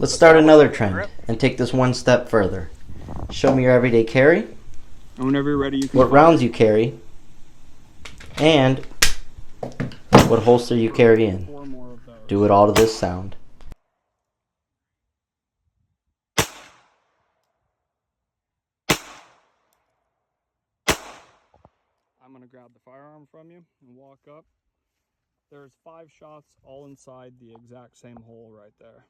Let's start another trend and take this one step further. Show me your everyday carry, And whenever you're ready, you can what rounds you carry, and what holster you carry in. 4 more of those. Do it all to this sound. I'm going to grab the firearm from you and walk up. There's 5 shots all inside the exact same hole right there.